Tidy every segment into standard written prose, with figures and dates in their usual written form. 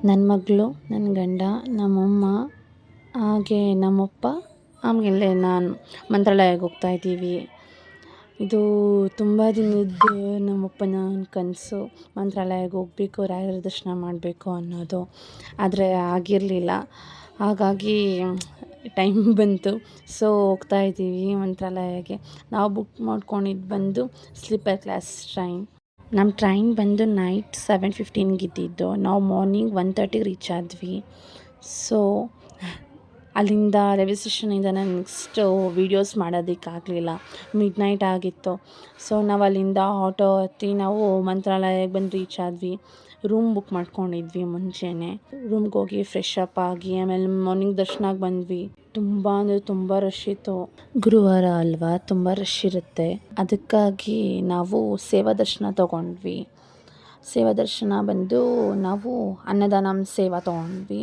ನನ್ನ ಮಗಳು, ನನ್ನ ಗಂಡ, ನಮ್ಮಮ್ಮ, ಹಾಗೆ ನಮ್ಮಪ್ಪ, ಆಮೇಲೆ ನಾನು ಮಂತ್ರಾಲಯಕ್ಕೆ ಹೋಗ್ತಾಯಿದ್ದೀವಿ. ಇದು ತುಂಬ ದಿನದ್ದು ನಮ್ಮಪ್ಪನ ಕನಸು, ಮಂತ್ರಾಲಯಕ್ಕೆ ಹೋಗಬೇಕು, ರಾಯರ ದರ್ಶನ ಮಾಡಬೇಕು ಅನ್ನೋದು. ಆದರೆ ಆಗಿರಲಿಲ್ಲ, ಹಾಗಾಗಿ ಟೈಮ್ ಬಂತು. ಸೊ ಹೋಗ್ತಾಯಿದ್ದೀವಿ ಮಂತ್ರಾಲಯಕ್ಕೆ. ನಾವು ಬುಕ್ ಮಾಡ್ಕೊಂಡಿದ್ದು ಬಂದು ಸ್ಲೀಪರ್ ಕ್ಲಾಸ್ ಟ್ರೈನ್. ನಮ್ಮ ಟ್ರೈನ್ ಬಂದು ನೈಟ್ 7:15 ಇದ್ದಿದ್ದು. ನಾವು ಮಾರ್ನಿಂಗ್ 1:30 ರೀಚ್ ಆದ್ವಿ. ಸೊ ಅಲ್ಲಿಂದ ರೈಲ್ವೆ ಸ್ಟೇಷನಿಂದ ನೆಕ್ಸ್ಟು ವೀಡಿಯೋಸ್ ಮಾಡೋದಕ್ಕಾಗಲಿಲ್ಲ, ಮಿಡ್ ನೈಟ್ ಆಗಿತ್ತು. ಸೊ ನಾವು ಅಲ್ಲಿಂದ ಆಟೋ ಹತ್ತಿ ನಾವು ಮಂತ್ರಾಲಯಕ್ಕೆ ಬಂದು ರೀಚ್ ಆದ್ವಿ. ರೂಮ್ ಬುಕ್ ಮಾಡ್ಕೊಂಡಿದ್ವಿ ಮುಂಚೆನೇ. ರೂಮ್ಗೆ ಹೋಗಿ ಫ್ರೆಶ್ ಅಪ್ ಆಗಿ ಆಮೇಲೆ ಮಾರ್ನಿಂಗ್ ದರ್ಶನಕ್ಕೆ ಬಂದ್ವಿ. ತುಂಬ ಅಂದರೆ ತುಂಬ ರಶ್ ಇತ್ತು. ಗುರುವಾರ ಅಲ್ವಾ, ತುಂಬ ರಶ್ ಇರುತ್ತೆ. ಅದಕ್ಕಾಗಿ ನಾವು ಸೇವಾ ದರ್ಶನ ತೊಗೊಂಡ್ವಿ. ಸೇವಾ ದರ್ಶನ ಬಂದು ನಾವು ಅನ್ನದಾನಂ ಸೇವಾ ತೊಗೊಂಡ್ವಿ.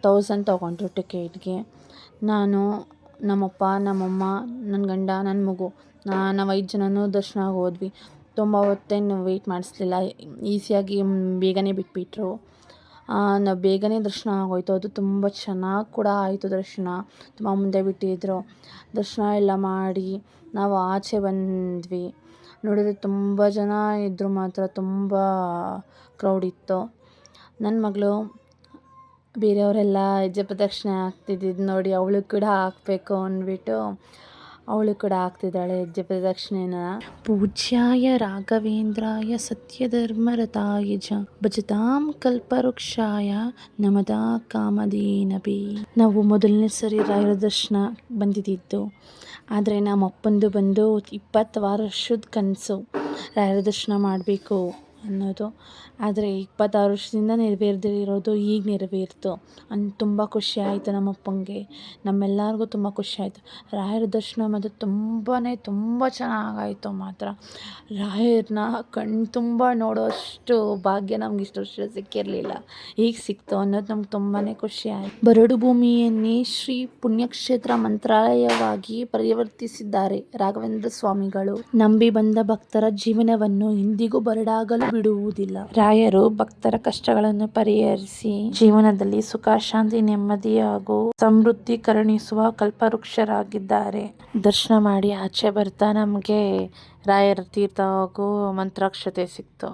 1000 ತೊಗೊಂಡ್ರು ಟಿಕೆಟ್ಗೆ. ನಾನು, ನಮ್ಮಪ್ಪ, ನಮ್ಮಮ್ಮ, ನನ್ನ ಗಂಡ, ನನ್ನ ಮಗು, ನಾವು 5 ಜನನೂ ದರ್ಶನಕ್ಕೆ ಹೋದ್ವಿ. ತುಂಬ ಹೊತ್ತೇನು ವೆಯ್ಟ್ ಮಾಡಿಸ್ಲಿಲ್ಲ, ಈಸಿಯಾಗಿ ಬೇಗನೆ ಬಿಟ್ಬಿಟ್ರು. ನಾವು ಬೇಗನೆ ದರ್ಶನ ಆಗೋಯ್ತು. ಅದು ತುಂಬ ಚೆನ್ನಾಗಿ ಕೂಡ ಆಯಿತು ದರ್ಶನ. ತುಂಬ ಮುಂದೆ ಬಿಟ್ಟಿದ್ದರು. ದರ್ಶನ ಎಲ್ಲ ಮಾಡಿ ನಾವು ಆಚೆ ಬಂದ್ವಿ. ನೋಡಿದ್ರೆ ತುಂಬ ಜನ ಇದ್ದರು, ಮಾತ್ರ ತುಂಬ ಕ್ರೌಡ್ ಇತ್ತು. ನನ್ನ ಮಗಳು ಬೇರೆಯವರೆಲ್ಲ ಹೆಜ್ಜೆ ಪ್ರದಕ್ಷಿಣೆ ಹಾಕ್ತಿದ್ದಿದ್ದು ನೋಡಿ ಅವಳು ಕೂಡ ಹಾಕಬೇಕು ಅಂದ್ಬಿಟ್ಟು ಅವಳು ಕೂಡ ಹಾಕ್ತಿದ್ದಾಳೆ ಹೆಜ್ಜೆ ಪ್ರದಕ್ಷಿಣೆನ. ಪೂಜ್ಯಾಯ ರಾಘವೇಂದ್ರಾಯ ಸತ್ಯಧರ್ಮರತಾಯ ಚ ಭಜತಾಂ ಕಲ್ಪವೃಕ್ಷಾಯ ನಮದಾ ಕಾಮಧೇನವೇ. ನಾವು ಮೊದಲನೇ ಸರಿ ರಾಯರ ದರ್ಶನ ಬಂದಿದ್ದು. ಆದರೆ ನಮ್ಮ ಅಪ್ಪಂದು ಬಂದು 20 ವರ್ಷದ ಕನಸು ರಾಯರ ದರ್ಶನ ಮಾಡಬೇಕು ಅನ್ನೋದು. ಆದರೆ 26 ವರ್ಷದಿಂದ ನೆರವೇರದಿರೋದು ಈಗ ನೆರವೇರಿತು. ತುಂಬ ಖುಷಿ ಆಯಿತು ನಮ್ಮಪ್ಪಂಗೆ, ನಮ್ಮೆಲ್ಲರಿಗೂ ತುಂಬ ಖುಷಿ ಆಯಿತು. ರಾಯರ ದರ್ಶನ ಮಾತ್ರ ತುಂಬ ಚೆನ್ನಾಗಾಯಿತು ಮಾತ್ರ. ರಾಯರನ್ನ ಕಣ್ಣು ತುಂಬ ನೋಡೋಷ್ಟು ಭಾಗ್ಯ ನಮ್ಗೆ ಇಷ್ಟು ವರ್ಷ ಸಿಕ್ಕಿರಲಿಲ್ಲ, ಈಗ ಸಿಕ್ತು ಅನ್ನೋದು ನಮ್ಗೆ ತುಂಬಾ ಖುಷಿ ಆಯಿತು. ಬರಡು ಭೂಮಿಯನ್ನೇ ಶ್ರೀ ಪುಣ್ಯಕ್ಷೇತ್ರ ಮಂತ್ರಾಲಯವಾಗಿ ಪರಿವರ್ತಿಸಿದ್ದಾರೆ ರಾಘವೇಂದ್ರ ಸ್ವಾಮಿಗಳು. ನಂಬಿ ಬಂದ ಭಕ್ತರ ಜೀವನವನ್ನು ಎಂದಿಗೂ ಬರಡಾಗಲು ಬಿಡುವುದಿಲ್ಲ. ರಾಯರು ಭಕ್ತರ ಕಷ್ಟಗಳನ್ನು ಪರಿಹರಿಸಿ ಜೀವನದಲ್ಲಿ ಸುಖ, ಶಾಂತಿ, ನೆಮ್ಮದಿ ಹಾಗೂ ಸಮೃದ್ಧಿ ಕರುಣಿಸುವ ಕಲ್ಪವೃಕ್ಷರಾಗಿದ್ದಾರೆ. ದರ್ಶನ ಮಾಡಿ ಆಚೆ ಬರ್ತಾ ನಮಗೆ ರಾಯರ ತೀರ್ಥ ಹಾಗೂ ಮಂತ್ರಾಕ್ಷತೆ ಸಿಕ್ತು.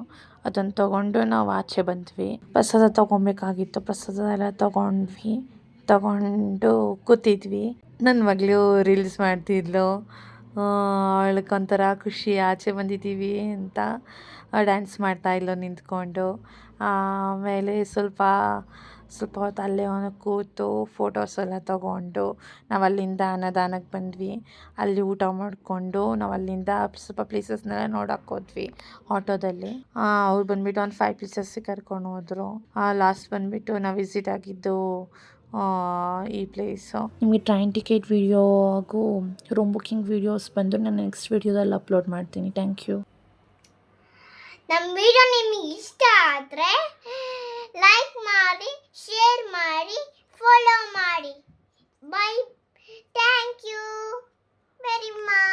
ಅದನ್ನು ತಗೊಂಡು ನಾವು ಆಚೆ ಬಂದ್ವಿ. ಪ್ರಸಾದ ತಗೊಬೇಕಾಗಿತ್ತು, ಪ್ರಸಾದ ಎಲ್ಲ ತಗೊಂಡು ಕೂತಿದ್ವಿ. ನನ್ನ ಮಗಳು ರೀಲ್ಸ್ ಮಾಡ್ತಿದ್ಲು. ಅವಳಿಗೊಂಥರ ಖುಷಿ, ಆಚೆ ಬಂದಿದ್ದೀವಿ ಅಂತ. ಡ್ಯಾನ್ಸ್ ಮಾಡ್ತಾಯಿದ್ಲು ನಿಂತ್ಕೊಂಡು. ಆಮೇಲೆ ಸ್ವಲ್ಪ ಹೊತ್ತು ಅಲ್ಲೇ ಕೂತು ಫೋಟೋಸ್ ಎಲ್ಲ ತಗೊಂಡು ನಾವು ಅಲ್ಲಿಂದ ಅನ್ನದಾನಕ್ಕೆ ಬಂದ್ವಿ. ಅಲ್ಲಿ ಊಟ ಮಾಡಿಕೊಂಡು ನಾವು ಅಲ್ಲಿಂದ ಸ್ವಲ್ಪ ಪ್ಲೇಸಸ್ನೆಲ್ಲ ನೋಡೋಕೆ ಹೋದ್ವಿ ಆಟೋದಲ್ಲಿ. ಅವ್ರು ಬಂದುಬಿಟ್ಟು ಒಂದು 5 ಪ್ಲೇಸಸ್ಸಿಗೆ ಕರ್ಕೊಂಡು ಹೋದರು. ಲಾಸ್ಟ್ ಬಂದುಬಿಟ್ಟು ನಾವು ವಿಸಿಟ್ ಆಗಿದ್ದು ಈ ಪ್ಲೇಸು. ನಿಮಗೆ ಟ್ರೈನ್ ಟಿಕೆಟ್ ವಿಡಿಯೋ ಹಾಗೂ ರೂಮ್ ಬುಕ್ಕಿಂಗ್ ವಿಡಿಯೋಸ್ ಬಂದು ನಾನು ನೆಕ್ಸ್ಟ್ ವಿಡಿಯೋದಲ್ಲಿ ಅಪ್ಲೋಡ್ ಮಾಡ್ತೀನಿ. Thank you. ನಮ್ಮ ವಿಡಿಯೋ ನಿಮಗೆ ಇಷ್ಟ ಆದರೆ ಲೈಕ್ ಮಾಡಿ, ಶೇರ್ ಮಾಡಿ, ಫಾಲೋ ಮಾಡಿ. Bye. Thank you very much.